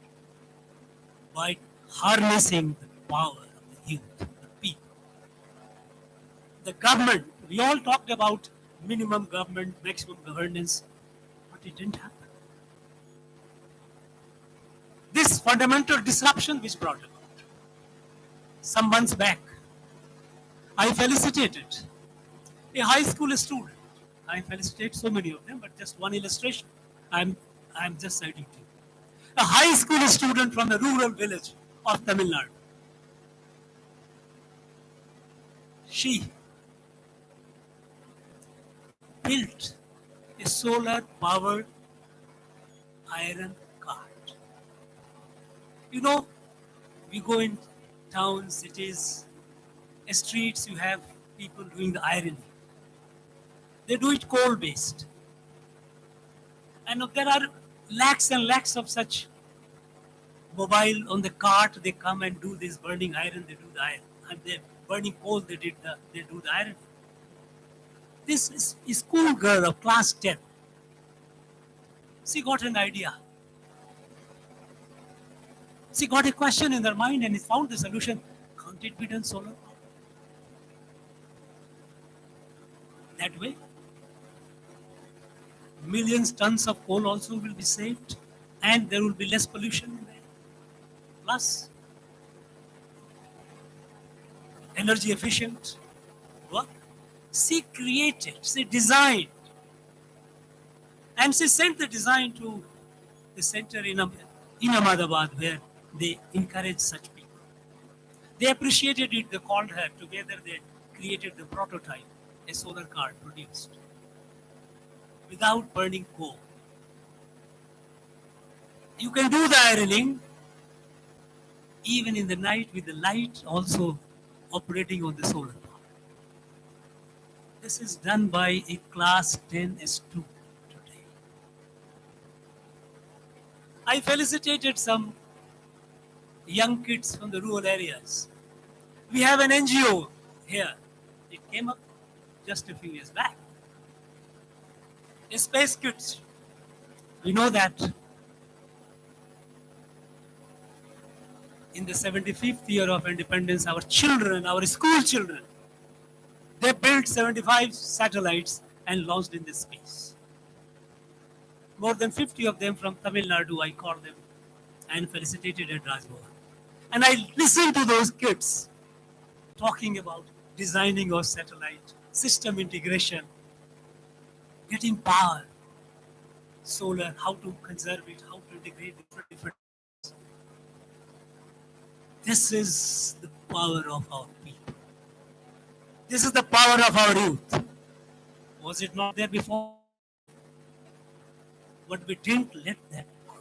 By harnessing the power of the youth, the people. The government, we all talked about minimum government, maximum governance, but it didn't happen. This fundamental disruption which brought about. Some months back, I felicitated a high school student. I felicitate so many of them, but just one illustration. I'm just citing to you. A high school student from a rural village of Tamil Nadu. She built a solar-powered iron cart. You know, we go in towns, cities, streets, you have people doing the ironing. They do it coal-based. And there are lakhs and lakhs of such mobile on the cart. They come and do this burning iron, they do the iron. And they burning coal, they do the iron. This is a school girl of class 10. She got an idea. She got a question in her mind and found the solution. Can't it be done solar power? That way, millions tons of coal also will be saved, and there will be less pollution in there. Plus, energy efficient work. She created, she designed, and she sent the design to the center in Ahmedabad, where they encourage such people. They appreciated it, they called her together, they created the prototype, a solar cart produced without burning coal. You can do the ironing even in the night with the light also operating on the solar power. This is done by a class 10 student today. I felicitated some young kids from the rural areas. We have an NGO here. It came up just a few years back. A space kids. We know that in the 75th year of independence, our children, our school children, they built 75 satellites and launched in the space. More than 50 of them from Tamil Nadu, I called them and felicitated at Rajbhavan. And I listened to those kids talking about designing of satellite, system integration, getting power, solar, how to conserve it, how to integrate different. This is the power of our people. This is the power of our youth. Was it not there before? But we didn't let that go.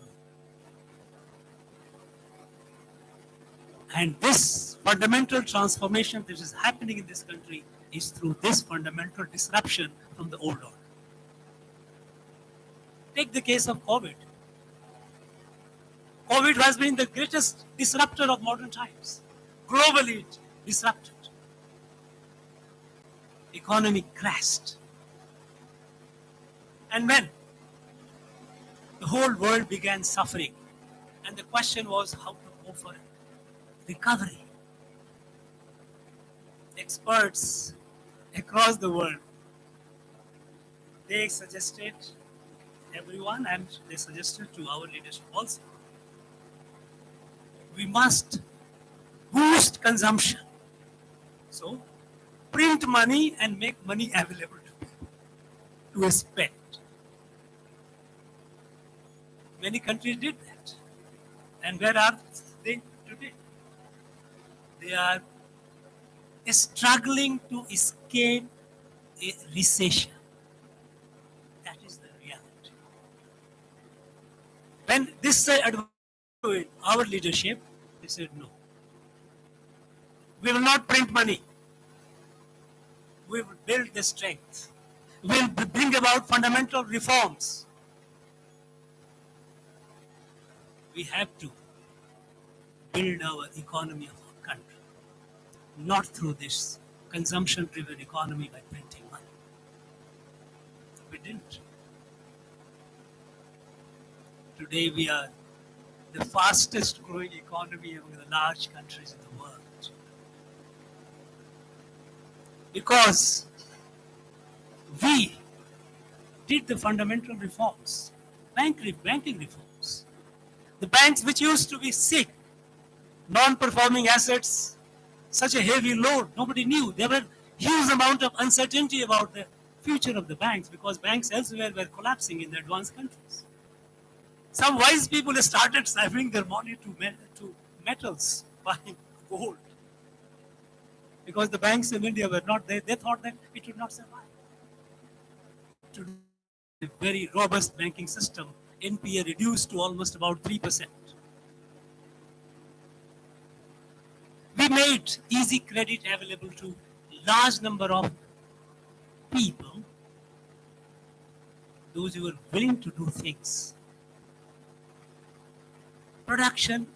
And this fundamental transformation that is happening in this country is through this fundamental disruption from the old order. Take the case of COVID. COVID has been the greatest disruptor of modern times. Globally, it disrupted. Economy crashed. And when the whole world began suffering, and the question was how to go for recovery. Experts across the world, they suggested everyone, and they suggested to our leadership also, we must boost consumption. So, print money and make money available to people to spend. Many countries did that. And where are they today? They are struggling to escape a recession. That is the reality. When this our leadership, they said no. We will not print money. We will build the strength. We will bring about fundamental reforms. We have to build our economy of our country, not through this consumption-driven economy by printing money. We didn't. Today we are the fastest growing economy among the large countries in the world. Because we did the fundamental reforms, banking reforms. The banks which used to be sick, non-performing assets, such a heavy load, nobody knew. There were huge amount of uncertainty about the future of the banks because banks elsewhere were collapsing in the advanced countries. Some wise people started saving their money to metals, buying gold. Because the banks in India were not there, they thought that it would not survive. Today, a very robust banking system, NPA reduced to almost about 3%. We made easy credit available to large number of people, those who were willing to do things. Production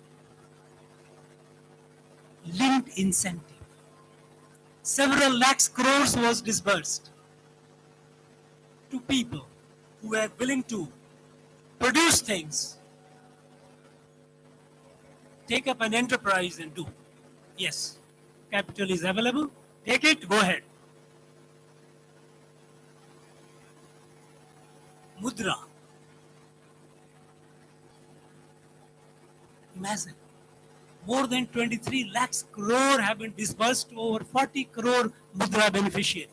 linked incentive. Several lakhs crores was disbursed to people who were willing to produce things, take up an enterprise and do. Yes, capital is available, take it, go ahead. Mudra. Imagine, more than 23 lakhs crore have been disbursed to over 40 crore Mudra beneficiaries.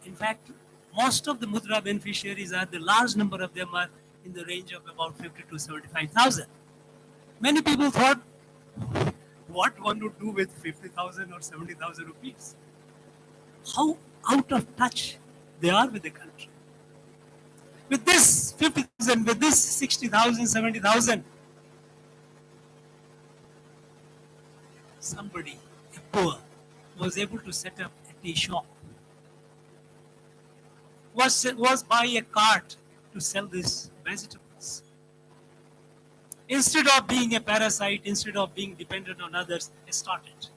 In fact, most of the Mudra beneficiaries are, the large number of them are in the range of about 50 to 75,000. Many people thought, what one would do with 50,000 or 70,000 rupees? How out of touch they are with the country. With this 50,000, with this 60,000, 70,000, somebody, a poor, was able to set up a tea shop, was buy a cart to sell these vegetables. Instead of being a parasite, instead of being dependent on others, he started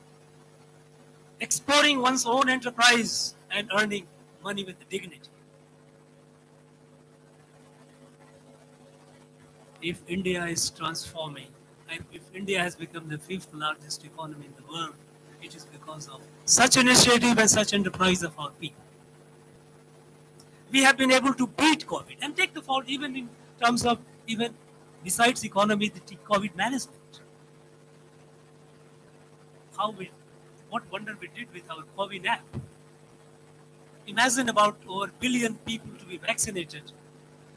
exploring one's own enterprise and earning money with dignity. If India is transforming, if India has become the fifth largest economy in the world, it is because of such initiative and such enterprise of our people. We have been able to beat COVID and take the fault even in terms of, even besides economy, the COVID management. What wonder we did with our COVID app. Imagine about over a billion people to be vaccinated.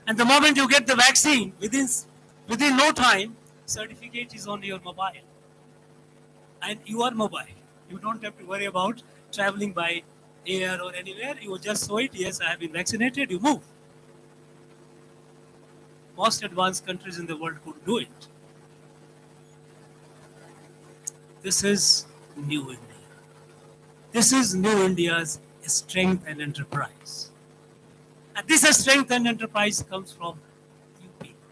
And the moment you get the vaccine, within no time, certificate is on your mobile. And you are mobile. You don't have to worry about traveling by air or anywhere. You just show it, yes, I have been vaccinated, you move. Most advanced countries in the world could do it. This is new India. This is new India's strength and enterprise. And this strength and enterprise comes from you people.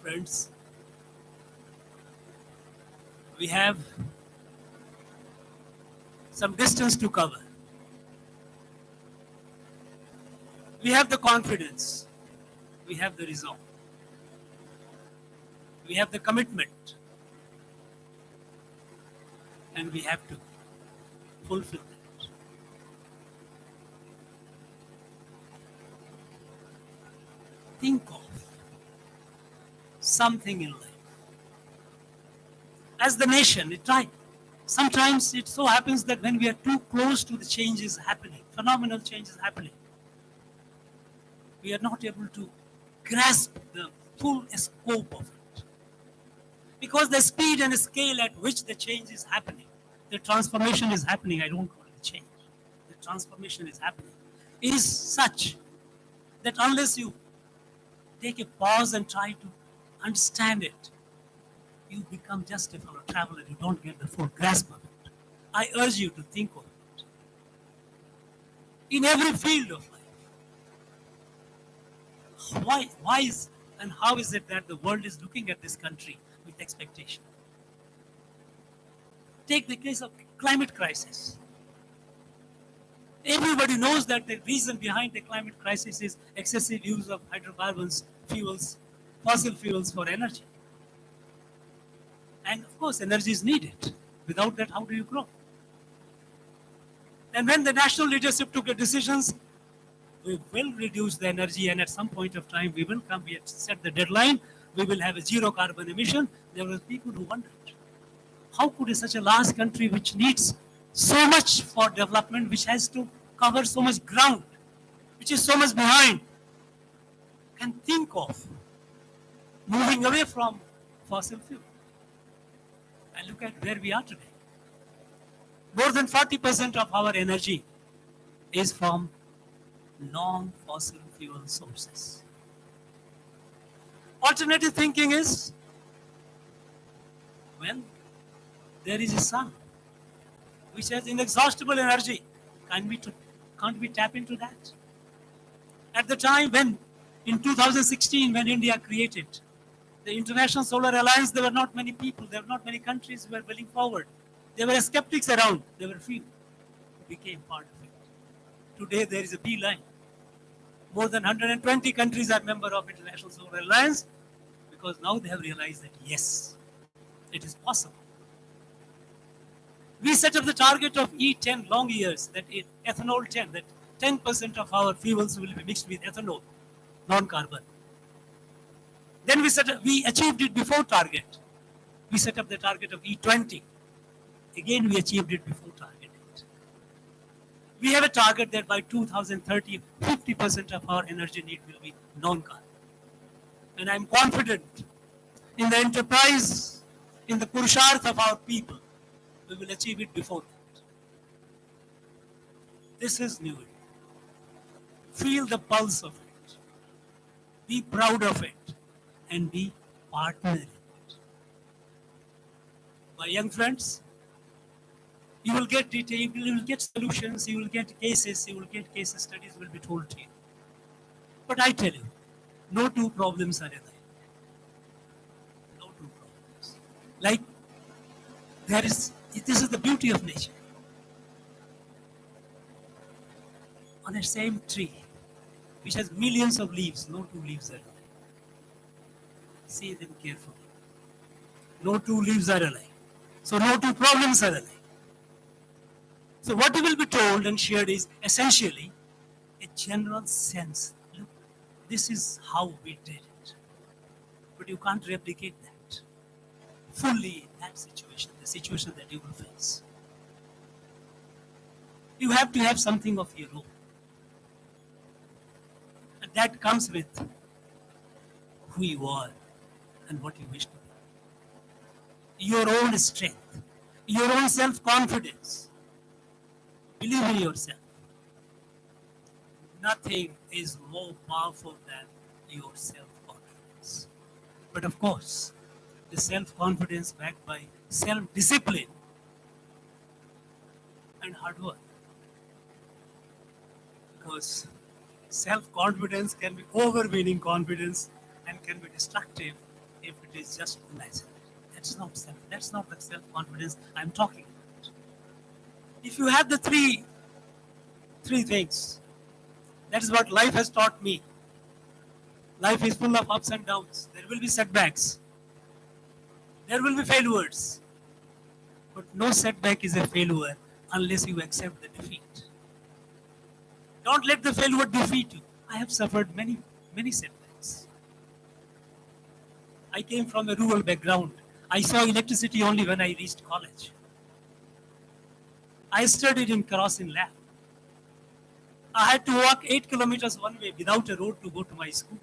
Friends, we have some distance to cover. We have the confidence. We have the resolve. We have the commitment. And we have to fulfill that. Think of something in life. As the nation, sometimes it so happens that when we are too close to the changes happening, phenomenal changes happening, we are not able to grasp the full scope of it. Because the speed and the scale at which the change is happening, the transformation is happening, I don't call it change, the transformation is happening, is such that unless you take a pause and try to understand it, you become just a fellow traveler, you don't get the full grasp of it. I urge you to think of it. In every field of life, why is and how is it that the world is looking at this country with expectation? Take the case of climate crisis. Everybody knows that the reason behind the climate crisis is excessive use of hydrocarbons, fuels, fossil fuels for energy. And of course, energy is needed. Without that, how do you grow? And when the national leadership took the decisions, we will reduce the energy, and at some point of time, we have set the deadline, we will have a zero carbon emission. There were people who wondered, how could such a large country which needs so much for development, which has to cover so much ground, which is so much behind, can think of moving away from fossil fuel? And look at where we are today. More than 40% of our energy is from non-fossil fuel sources. Alternative thinking is, well, there is a sun which has inexhaustible energy. Can't we tap into that? At the time when, in 2016, when India created the International Solar Alliance, there were not many people, there were not many countries who were willing forward. There were skeptics around, there were few who became part of it. Today there is a beeline. More than 120 countries are members of International Solar Alliance, because now they have realized that yes, it is possible. We set up the target of E10 long years, that ethanol 10, that 10% of our fuels will be mixed with ethanol, non-carbon. Then we achieved it before target. We set up the target of E20. Again, we achieved it before target. We have a target that by 2030, 50% of our energy need will be non-carbon. And I'm confident in the enterprise, in the Purusharth of our people, we will achieve it before that. This is new. Feel the pulse of it. Be proud of it and be partner in it. My young friends, you will get detail, you will get solutions, you will get cases, you will get case studies will be told to you. But I tell you, no two problems are alike. No two problems. Like this is the beauty of nature. On a same tree, which has millions of leaves, no two leaves are alike. See them carefully. No two leaves are alike. So no two problems are alike. So what you will be told and shared is essentially a general sense. Look, this is how we did it. But you can't replicate that fully in that situation, the situation that you will face. You have to have something of your own. And that comes with who you are and what you wish to be. Your own strength, your own self-confidence. Believe in yourself. Nothing is more powerful than your self-confidence. But of course, the self-confidence backed by self-discipline and hard work. Because self-confidence can be overweening confidence and can be destructive if it is just imaginary. That's not the self-confidence I'm talking about. If you have the three things, that is what life has taught me. Life is full of ups and downs. There will be setbacks. There will be failures. But no setback is a failure unless you accept the defeat. Don't let the failure defeat you. I have suffered many setbacks. I came from a rural background. I saw electricity only when I reached college. I studied in kerosene lab. I had to walk 8 kilometers one way without a road to go to my school.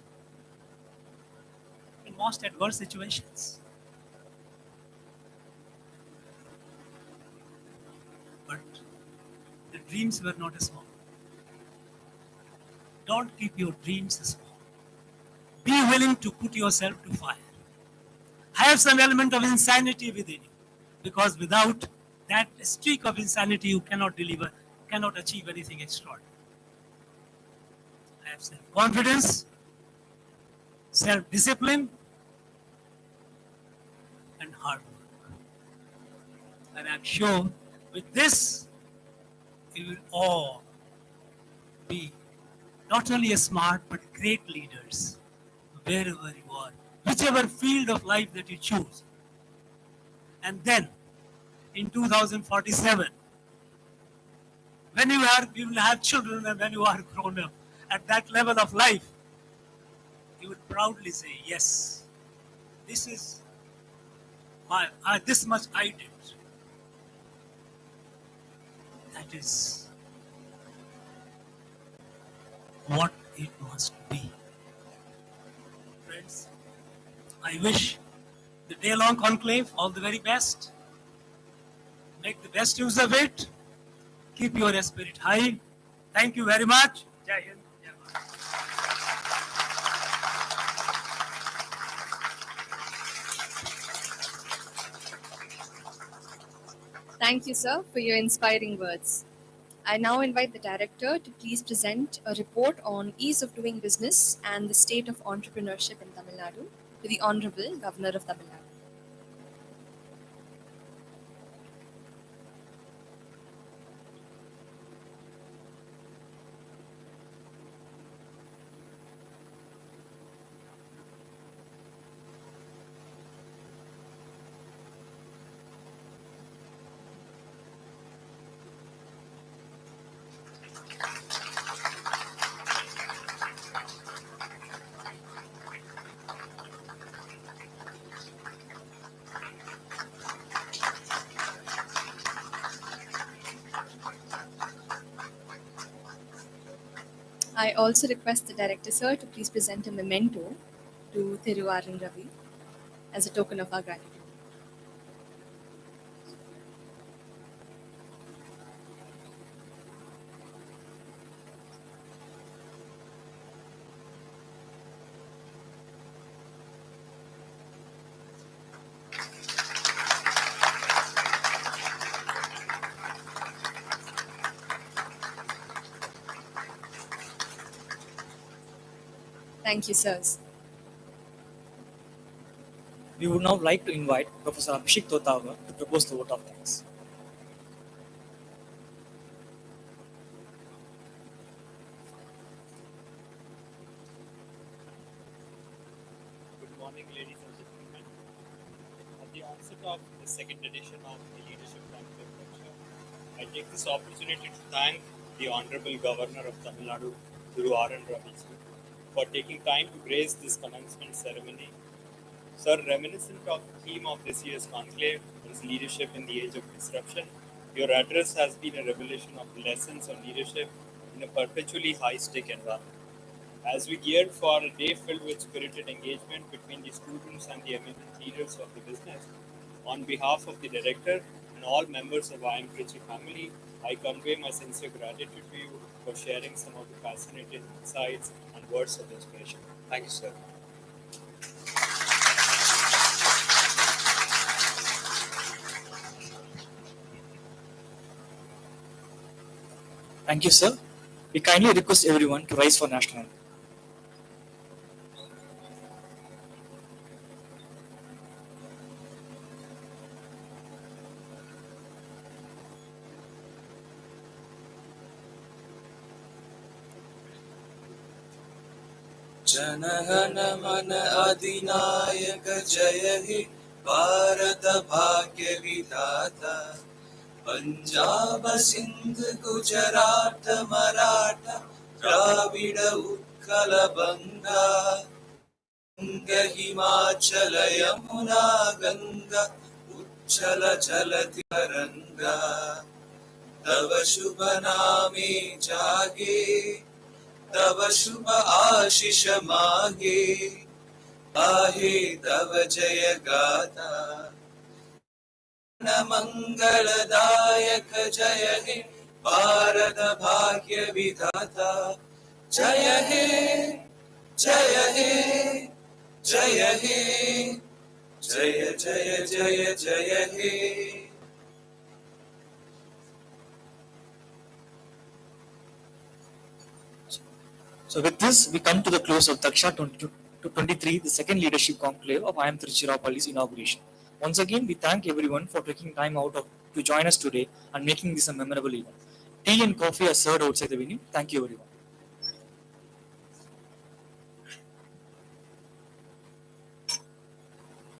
In most adverse situations. But the dreams were not small. Don't keep your dreams small. Be willing to put yourself to fire. Have some element of insanity within you. Because without that streak of insanity, you cannot achieve anything extraordinary. Have self-confidence, self-discipline, and hard work. And I'm sure with this, you will all be not only a smart but great leaders wherever you are, whichever field of life that you choose. And then in 2047, when you will have children and when you are grown up, at that level of life, you will proudly say, yes, this is this much I did. That is what it must be. Friends, I wish the day-long conclave all the very best. Make the best use of it. Keep your spirit high. Thank you very much. Jai Hind. Jai Bharat. Thank you, sir, for your inspiring words. I now invite the director to please present a report on ease of doing business and the state of entrepreneurship in Tamil Nadu to the Honorable Governor of Tamil Nadu. I also request the director, sir, to please present a memento to Thiruvaran Ravi as a token of our gratitude. Thank you, sirs. We would now like to invite Professor Abhishek Totavar to propose the vote of thanks. Good morning, ladies and gentlemen. At the onset of the second edition of the Leadership Conclave lecture, I take this opportunity to thank the Honorable Governor of Tamil Nadu, Guru R.N. Ravi, for taking time to grace this commencement ceremony. Sir, reminiscent of the theme of this year's conclave is leadership in the age of disruption, your address has been a revelation of lessons on leadership in a perpetually high-stake environment. As we geared for a day filled with spirited engagement between the students and the eminent leaders of the business, on behalf of the director and all members of I Am Trichy family, I convey my sincere gratitude to you for sharing some of the fascinating insights and words of inspiration. Thank you, sir. Thank you, sir. We kindly request everyone to rise for national anthem. जनगण मन अधिनायक जय हे भारत भाग्य विधाता पंजाब सिंध गुजरात मराठा द्राविड उत्कल बंगा हिमाचल यमुना गंगा उच्चल जलधि तरंगा तव शुभ नामे जागे तव शुभ आशीष मागे आहे तव जय गाथा न मंगलदायक जय हे भारत भाग्य विधाता जय हे जय हे जय हे जय जय जय जय हे. So with this, we come to the close of Daksha 2023, the second leadership conclave of I Am Tiruchirappalli's inauguration. Once again, we thank everyone for taking time out to join us today and making this a memorable event. Tea and coffee are served outside the venue. Thank you, everyone.